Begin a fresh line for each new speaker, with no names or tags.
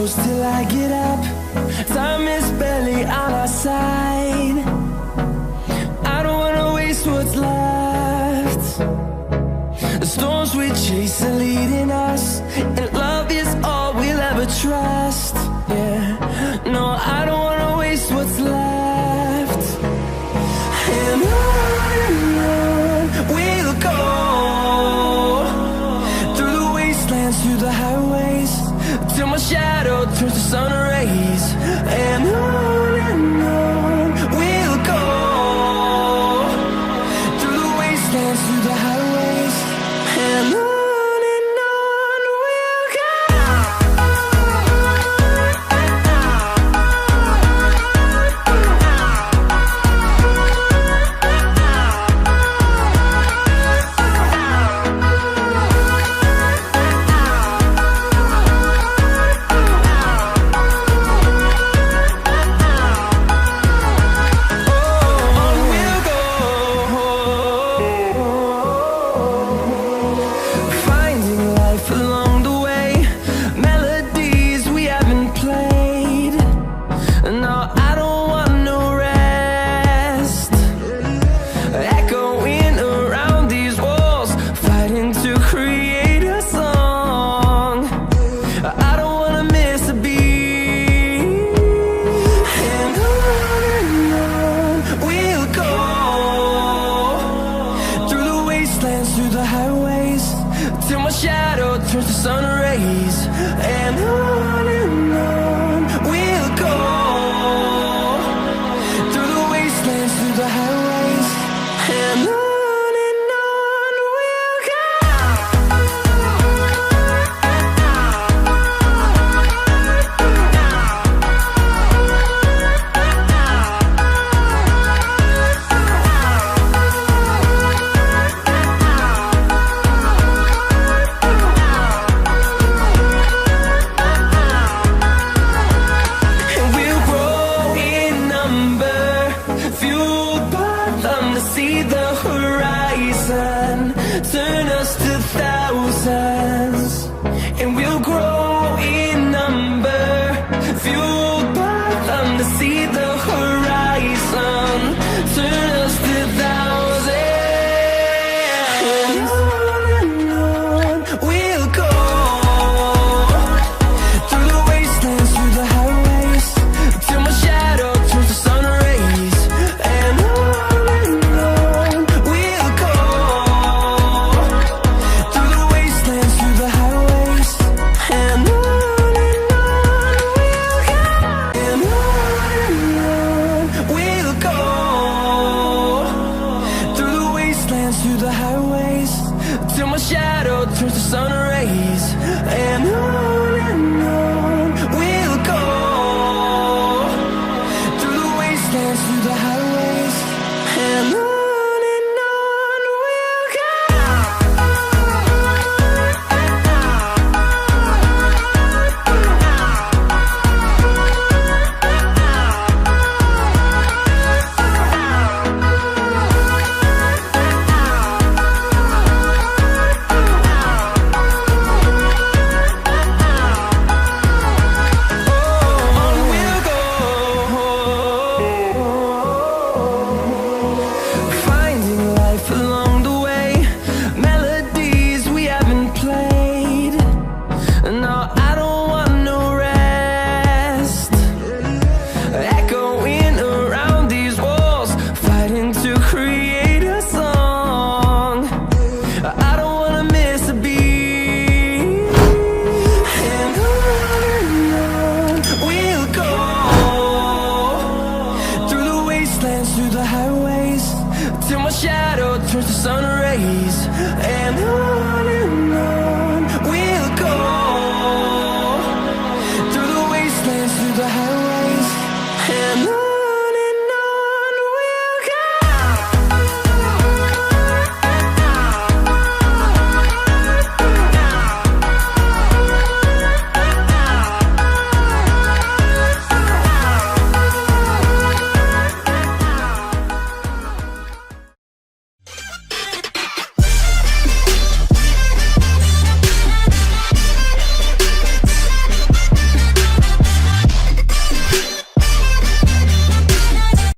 close till I get up. Time is barely on our side. I don't wanna waste what's left. The storms we chase are leading us, and love is all we'll ever trust. Yeah, no, I don't wanna waste what's left. And on we'll go, through the wastelands, through the highways, till my shadow turns to sun rays. And on we'll go, through the wastelands, through the highways, and on. Through the highways, till my shadow turns to sun rays. And on we'll go, through the wastelands, through the highways, and on. See the horizon turn us to thousands, and we'll grow in number, fueled by them. To see the horizon turn us to thousands, and on we'll go, through the wastelands, through the highways, till my shadow turns to sun rays. And through the highways, till my shadow turns to sun rays. And on we'll go, through the wastelands, through the highways, and on. Through the highways, till my shadow turns to sun rays. And on